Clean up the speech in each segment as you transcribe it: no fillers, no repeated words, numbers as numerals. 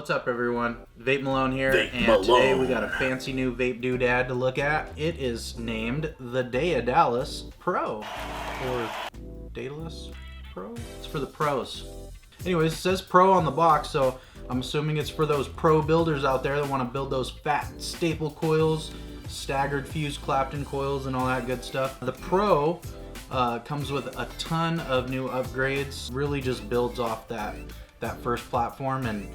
What's up, everyone? Vape Malone here, and Malone. Today we got a fancy new vape doodad to look at. It is named the Daedalus Pro, or Daedalus Pro? It's for the pros. Anyways, it says Pro on the box, so I'm assuming it's for those pro builders out there that want to build those fat staple coils, staggered fused Clapton coils, and all that good stuff. The Pro comes with a ton of new upgrades. Really just builds off that first platform and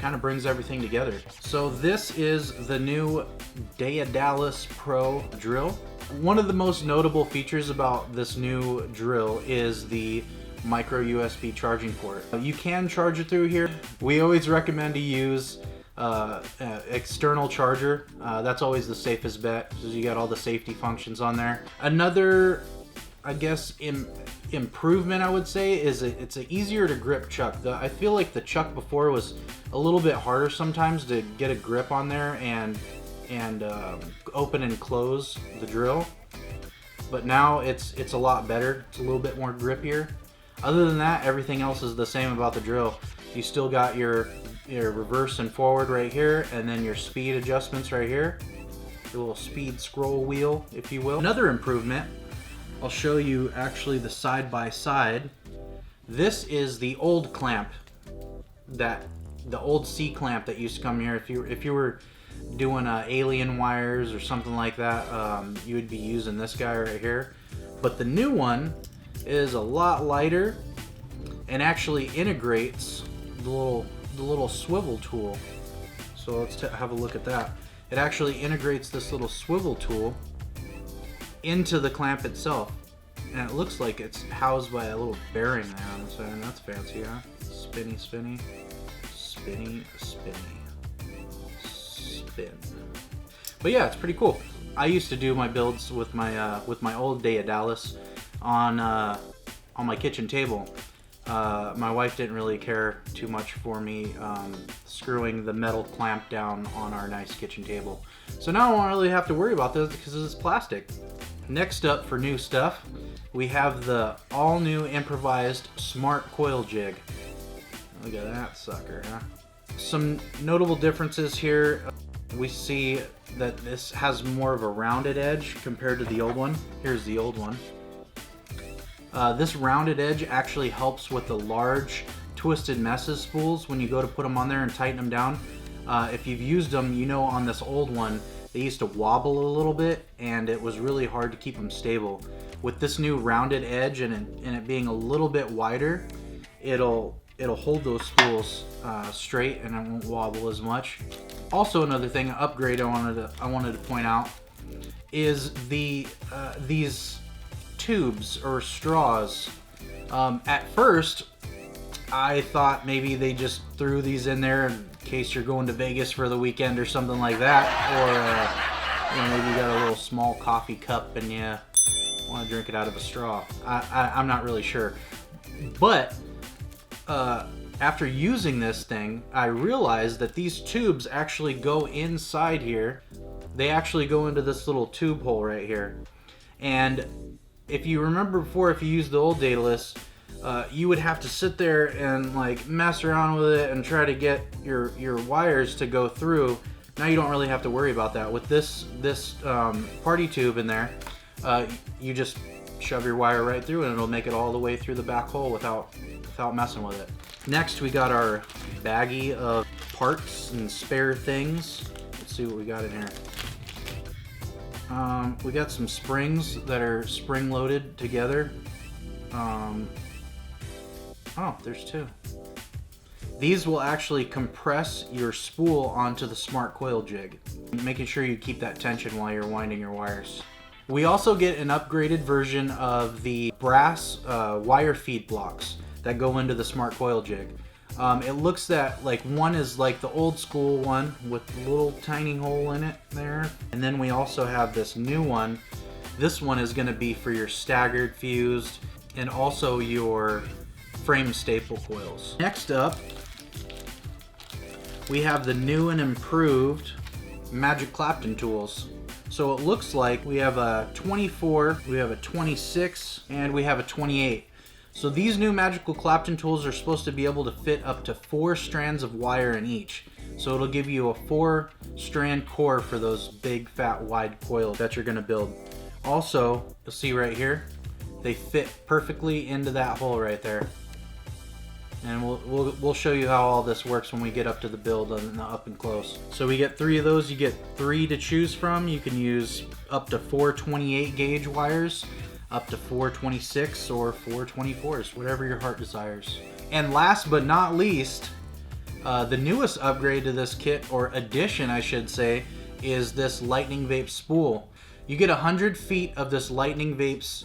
kind of brings everything together. So this is the new Daedalus Pro drill. One of the most notable features about this new drill is the micro USB charging port. You can charge it through here. We always recommend to use external charger. That's always the safest bet because you got all the safety functions on there. Another, I guess, improvement I would say is it's an easier to grip chuck. I feel like the chuck before was a little bit harder sometimes to get a grip on there and open and close the drill, but now it's a lot better. It's a little bit more grippier. Other than that, everything else is the same about the drill. You still got your reverse and forward right here, and then your speed adjustments right here, your little speed scroll wheel, if you will. Another improvement, I'll show you actually the side by side. This is the old clamp, the old C clamp that used to come here. If you were doing alien wires or something like that, you would be using this guy right here. But the new one is a lot lighter and actually integrates the little swivel tool. So let's have a look at that. It actually integrates this little swivel tool into the clamp itself, and it looks like it's housed by a little bearing there on the side, and that's fancy, huh? Spinny, spinny, spinny, spinny, spin. But yeah, it's pretty cool. I used to do my builds with my old Daedalus on my kitchen table. My wife didn't really care too much for me screwing the metal clamp down on our nice kitchen table. So now I don't really have to worry about this because it's plastic. Next up for new stuff, we have the all new improvised smart coil jig. Look at that sucker, huh? Some notable differences here. We see that this has more of a rounded edge compared to the old one. Here's the old one. This rounded edge actually helps with the large twisted messes spools when you go to put them on there and tighten them down. If you've used them, you know on this old one they used to wobble a little bit and it was really hard to keep them stable. With this new rounded edge and it being a little bit wider, it'll hold those spools straight and it won't wobble as much. Also, another thing, an upgrade I wanted to point out is these tubes or straws. At first I thought maybe they just threw these in there in case you're going to Vegas for the weekend or something like that, or maybe you got a little small coffee cup and you want to drink it out of a straw. I'm not really sure, but after using this thing, I realized that these tubes actually go inside here. They actually go into this little tube hole right here, and if you remember before, if you used the old Daedalus, you would have to sit there and like mess around with it and try to get your wires to go through. Now you don't really have to worry about that. With this party tube in there, you just shove your wire right through and it'll make it all the way through the back hole without messing with it. Next, we got our baggie of parts and spare things. Let's see what we got in here. We got some springs that are spring loaded together. Oh, there's two. These will actually compress your spool onto the smart coil jig, making sure you keep that tension while you're winding your wires. We also get an upgraded version of the brass wire feed blocks that go into the smart coil jig. It looks that like one is like the old school one with a little tiny hole in it there. And then we also have this new one. This one is going to be for your staggered fused and also your frame staple coils. Next up, we have the new and improved Magic Clapton tools. So it looks like we have a 24, we have a 26, and we have a 28. So these new magical Clapton tools are supposed to be able to fit up to 4 strands of wire in each. So it'll give you a 4-strand core for those big, fat, wide coils that you're gonna build. Also, you'll see right here, they fit perfectly into that hole right there. And we'll show you how all this works when we get up to the build and up and close. So we get 3 of those. You get 3 to choose from. You can use up to 4 28 gauge wires, up to 4 26 or 4 24s, whatever your heart desires. And last but not least, the newest upgrade to this kit, or addition I should say, is this Lightning Vape spool. You get 100 feet of this Lightning Vapes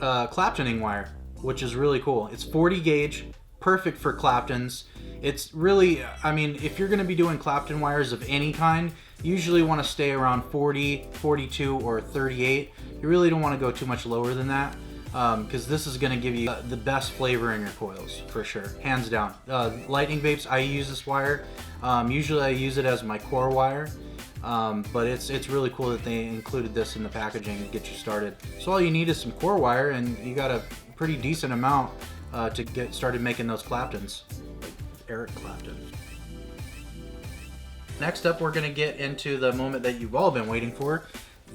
Claptoning wire, which is really cool. It's 40 gauge, perfect for Claptons. It's really, I mean, if you're gonna be doing Clapton wires of any kind, you usually wanna stay around 40, 42, or 38. You really don't wanna go too much lower than that, because this is gonna give you the best flavor in your coils, for sure, hands down. Lightning Vapes, I use this wire. Usually I use it as my core wire. But it's really cool that they included this in the packaging to get you started. So all you need is some core wire, and you got a pretty decent amount to get started making those Claptons, like Eric Clapton. Next up, we're gonna get into the moment that you've all been waiting for,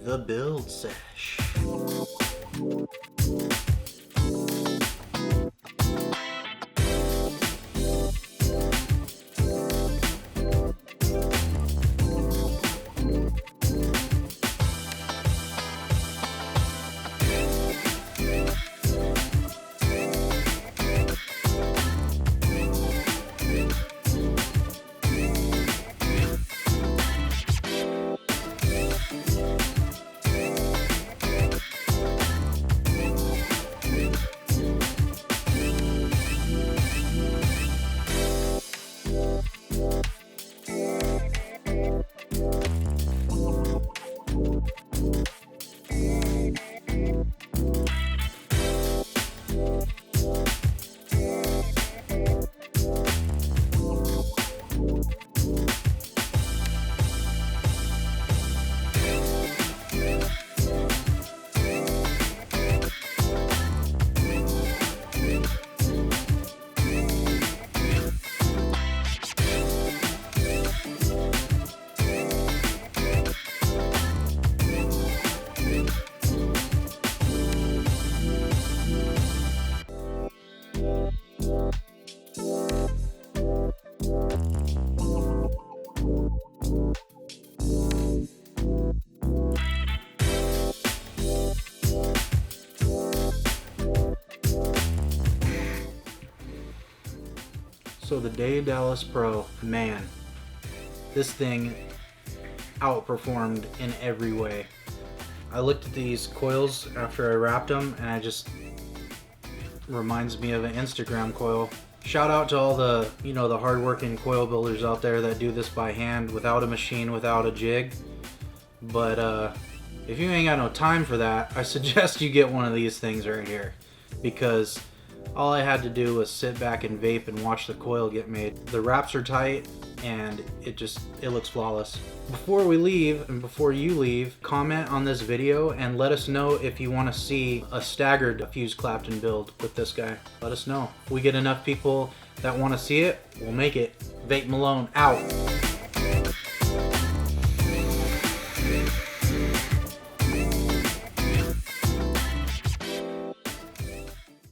the build sesh. So the Daedalus Pro, man, this thing outperformed in every way. I looked at these coils after I wrapped them, and I just reminds me of an Instagram coil. Shout out to all the, the hardworking coil builders out there that do this by hand without a machine, without a jig. But if you ain't got no time for that, I suggest you get one of these things right here, because all I had to do was sit back and vape and watch the coil get made. The wraps are tight, and it looks flawless. Before we leave, and before you leave, comment on this video and let us know if you want to see a staggered fused Clapton build with this guy. Let us know. If we get enough people that want to see it, we'll make it. Vape Malone out.